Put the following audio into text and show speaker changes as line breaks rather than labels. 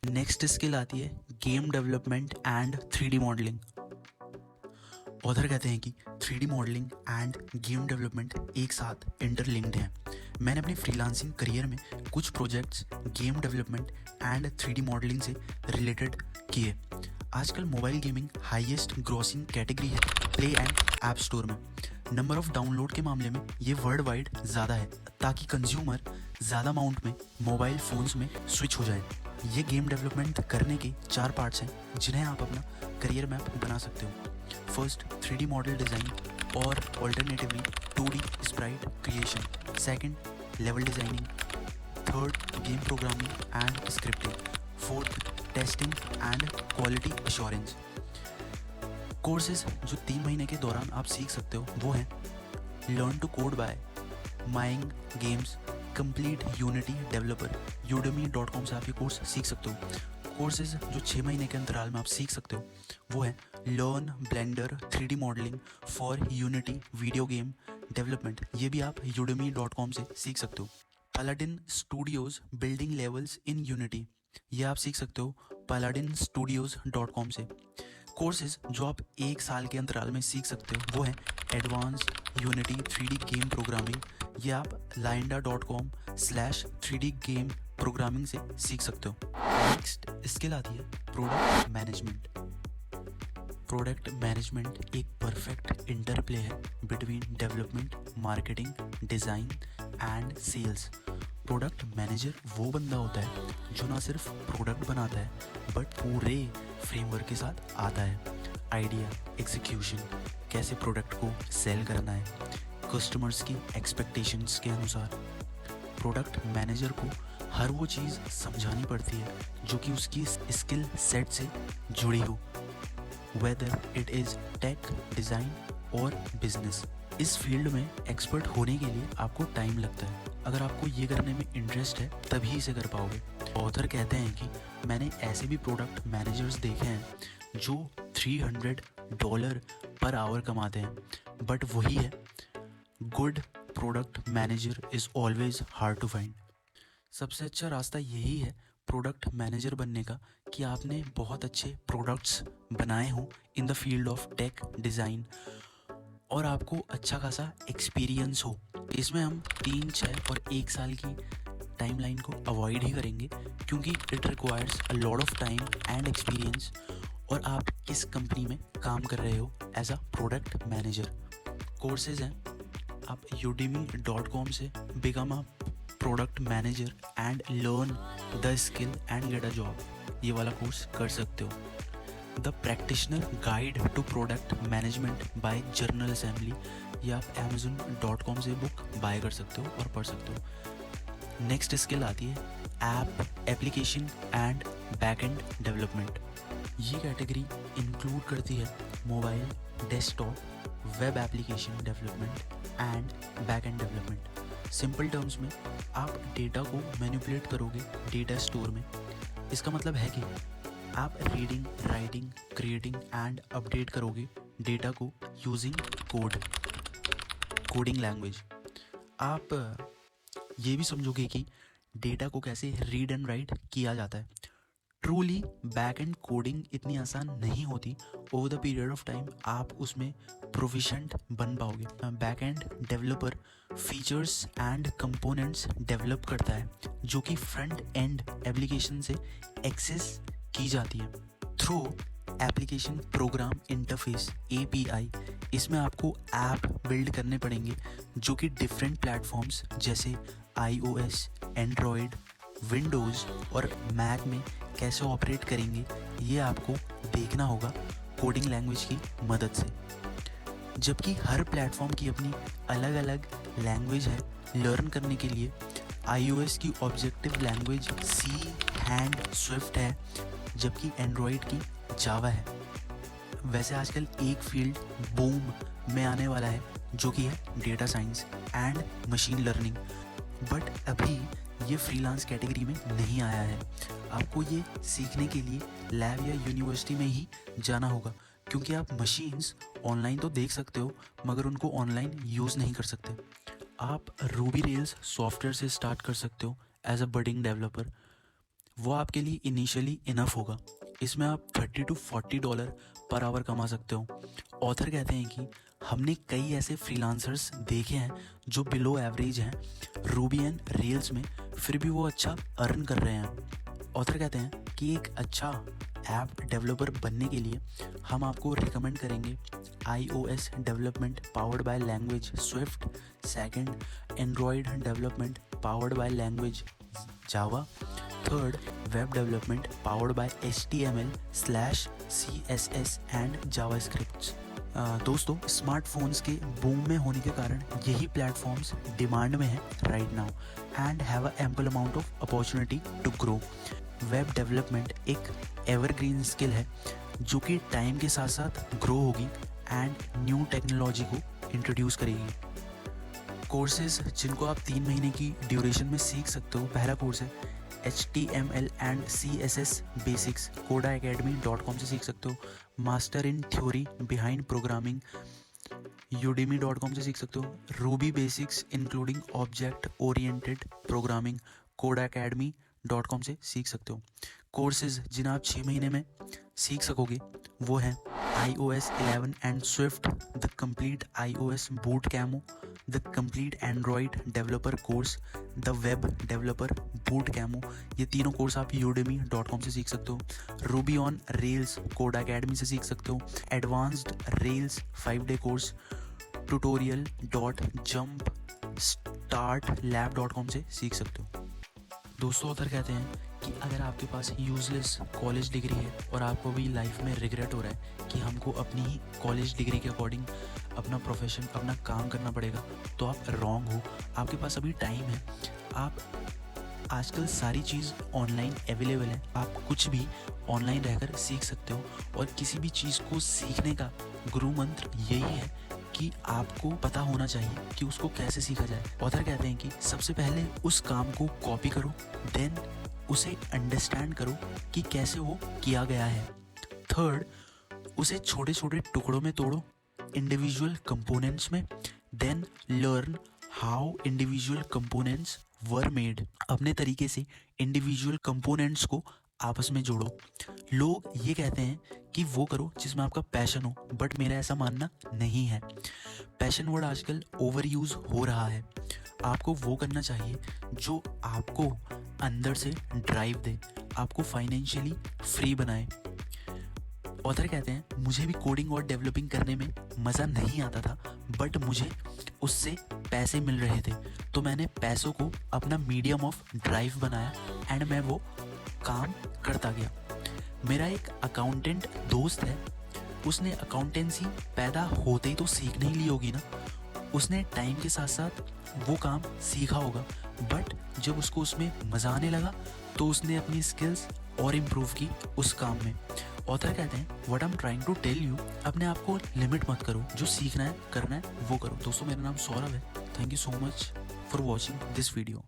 Next skill आती है game development and 3D modelling. Author कहते हैं कि 3D modelling end game development एक साथ इंटरलिंक्ड हैं। मैंने अपने फ्रीलांसिंग करियर में कुछ projects game development and 3D modelling से रिलेटेड किए। आजकल mobile gaming highest grossing category है प्ले एंड ऐप स्टोर में। नंबर ऑफ डाउनलोड के मामले में ये वर्ल्ड वाइड ज़्यादा है, ताकि कंज्यूमर ज़्यादा अमाउंट में मोबाइल फ़ोन्स में स्विच हो जाए। ये गेम डेवलपमेंट करने के 4 पार्ट्स हैं जिन्हें आप अपना करियर मैप बना सकते हो। फर्स्ट, 3D मॉडल डिज़ाइन और alternatively 2D Sprite creation. Second, level designing. Third, game programming and scripting. Fourth, testing and quality assurance. Courses जो 3 महीने के दौरान आप सीख सकते हो वो हैं learn to code by making games, complete Unity developer. udemy.com से आप ये कोर्स सीख सकते हो। कोर्सेज जो 6 महीने के अंतराल में आप सीख सकते हो वो है learn Blender 3D modelling for Unity video game development. ये भी आप udemy.com से सीख सकते हो। Paladin studios building levels in Unity, ये आप सीख सकते हो paladinstudios.com से। कोर्सेज जो आप 1 साल के अंतराल में सीख सकते हो वो है advance unity 3D game programming, ये आप lynda.com/3D गेम प्रोग्रामिंग से सीख सकते हो। नेक्स्ट स्किल आती है प्रोडक्ट मैनेजमेंट। प्रोडक्ट मैनेजमेंट एक परफेक्ट इंटरप्ले है between development, marketing, design and sales. Product manager वो बंदा होता है जो ना सिर्फ प्रोडक्ट बनाता है बट पूरे फ्रेमवर्क के साथ आता है। आइडिया, एग्जीक्यूशन, कैसे प्रोडक्ट को सेल करना है कस्टमर्स की एक्सपेक्टेशंस के अनुसार। प्रोडक्ट मैनेजर को हर वो चीज़ समझानी पड़ती है जो कि उसकी स्किल सेट से जुड़ी हो, whether it is tech, design और बिजनेस। इस फील्ड में एक्सपर्ट होने के लिए आपको टाइम लगता है। अगर आपको ये करने में इंटरेस्ट है तभी इसे कर पाओगे। ऑथर कहते हैं कि मैंने ऐसे भी प्रोडक्ट मैनेजर्स देखे हैं जो $300 पर आवर कमाते हैं, बट वही है good product manager is always hard to find. सबसे अच्छा रास्ता यही है प्रोडक्ट मैनेजर बनने का कि आपने बहुत अच्छे प्रोडक्ट्स बनाए हों in the field of tech, design और आपको अच्छा खासा एक्सपीरियंस हो। इसमें हम 3, 6 और 1 साल की टाइमलाइन को अवॉइड ही करेंगे क्योंकि it requires a lot of time and experience और आप किस कंपनी में काम कर रहे हो as a product manager. Courses हैं, आप udemy.com से become a product manager and learn the skill and get a job, ये वाला कोर्स कर सकते हो। The practitioner guide to product management by journal assembly, ये आप amazon.com से बुक बाय कर सकते हो और पढ़ सकते हो। नेक्स्ट स्किल आती है app, application and backend development. ये कैटेगरी इंक्लूड करती है mobile, desktop, web application development and backend development. Simple terms में आप डेटा को मैनिपुलेट करोगे डेटा स्टोर में। इसका मतलब है कि आप reading, writing, creating and update करोगे डेटा को यूजिंग कोडिंग लैंग्वेज। आप ये भी समझोगे कि डेटा को कैसे रीड एंड राइट किया जाता है। ट्रूली बैक एंड कोडिंग इतनी आसान नहीं होती, over the period of time आप उसमें प्रोफिशिएंट बन पाओगे। Back end developer features and components develop करता है जो कि फ्रंट एंड एप्लीकेशन से एक्सेस की जाती है through application program interface API। इसमें आपको ऐप बिल्ड करने पड़ेंगे जो कि डिफरेंट प्लेटफॉर्म्स जैसे iOS, एंड्रॉयड, विंडोज़ और मैक में कैसे ऑपरेट करेंगे, ये आपको देखना होगा कोडिंग लैंग्वेज की मदद से। जबकि हर प्लेटफॉर्म की अपनी अलग अलग लैंग्वेज है लर्न करने के लिए। iOS की objective language C hand Swift है, जबकि एंड्रॉयड की जावा है। वैसे आजकल एक फील्ड बूम में आने वाला है जो कि है data science and machine learning, but अभी ये फ्रीलांस कैटेगरी में नहीं आया है। आपको ये सीखने के लिए लैब या यूनिवर्सिटी में ही जाना होगा, क्योंकि आप मशीन्स ऑनलाइन तो देख सकते हो मगर उनको ऑनलाइन यूज़ नहीं कर सकते। आप रूबी रेल्स सॉफ्टवेयर से स्टार्ट कर सकते हो एज अ बडिंग डेवलपर। वो आपके लिए इनिशियली इनफ होगा। इसमें आप $30 to $40 पर आवर कमा सकते हो। ऑथर कहते हैं कि हमने कई ऐसे फ्रीलांसर्स देखे हैं जो बिलो एवरेज हैं रूबी एंड रेल्स में, फिर भी वो अच्छा अर्न कर रहे हैं। ऑथर कहते हैं कि एक अच्छा ऐप डेवलपर बनने के लिए हम आपको रिकमेंड करेंगे iOS development powered by language Swift, second Android development powered by language Java, third web development powered by HTML / CSS and JavaScript. दोस्तों, स्मार्टफोन्स के बूम में होने के कारण यही प्लेटफॉर्म्स डिमांड में है right now and have a ample amount of opportunity to grow. Web development एक एवरग्रीन स्किल है जो कि टाइम के साथ साथ ग्रो होगी एंड न्यू टेक्नोलॉजी को इंट्रोड्यूस करेगी। कोर्सेज जिनको आप 3 महीने की ड्यूरेशन में सीख सकते हो, पहला कोर्स है HTML and CSS basics, codaacademy.com से सीख सकते हो। Master in theory behind programming, udemy.com से सीख सकते हो। Ruby basics including object oriented programming, codeacademy.com से सीख सकते हो। कोर्सेज जिन्हें आप 6 महीने में सीख सकोगे वो हैं iOS 11 and Swift, the complete iOS boot camo, the complete Android developer course, the web developer boot camo. ये तीनों कोर्स आप udemy.com से सीख सकते हो। रूबी ऑन रेल्स codeacademy से सीख सकते हो। Advanced rails 5-day course tutorial.jumpstartlab.com से सीख सकते हो। दोस्तों, ऑथर कहते हैं कि अगर आपके पास यूजलेस कॉलेज डिग्री है और आपको भी लाइफ में रिग्रेट हो रहा है कि हमको अपनी ही कॉलेज डिग्री के अकॉर्डिंग अपना प्रोफेशन, अपना काम करना पड़ेगा, तो आप रॉन्ग हो। आपके पास अभी टाइम है। आप आजकल सारी चीज़ ऑनलाइन अवेलेबल है, आप कुछ भी ऑनलाइन रहकर सीख सकते हो। और किसी भी चीज़ को सीखने का गुरु मंत्र यही है कि आपको पता होना चाहिए कि उसको कैसे सीखा जाए। ऑथर कहते हैं कि सबसे पहले उस काम को कॉपी करो, देन उसे अंडरस्टैंड करो कि कैसे वो किया गया है। थर्ड, उसे छोटे छोटे टुकड़ों में तोड़ो इंडिविजुअल कंपोनेंट्स में, then learn how individual components were made. अपने तरीके से इंडिविजुअल कंपोनेंट्स को आपस में जोड़ो। लोग ये कहते हैं कि वो करो जिसमें आपका पैशन हो, बट मेरा ऐसा मानना नहीं है। पैशन वर्ड आजकल ओवर यूज हो रहा है। आपको वो करना चाहिए जो आपको अंदर से ड्राइव दे, आपको फाइनेंशियली फ्री बनाए। ऑथर कहते हैं मुझे भी कोडिंग और डेवलपिंग करने में मज़ा नहीं आता था, बट मुझे उससे पैसे मिल रहे थे, तो मैंने पैसों को अपना मीडियम ऑफ ड्राइव बनाया एंड मैं वो काम करता गया। मेरा एक अकाउंटेंट दोस्त है, उसने अकाउंटेंसी पैदा होते ही तो सीख नहीं ली होगी ना, उसने टाइम के साथ साथ वो काम सीखा होगा, बट जब उसको उसमें मज़ा आने लगा तो उसने अपनी स्किल्स और इम्प्रूव की उस काम में। ऑथर कहते हैं what I am trying to tell you, अपने आप को लिमिट मत करो, जो सीखना है करना है वो करो। दोस्तों, मेरा नाम सौरभ है। Thank you so much for watching this video.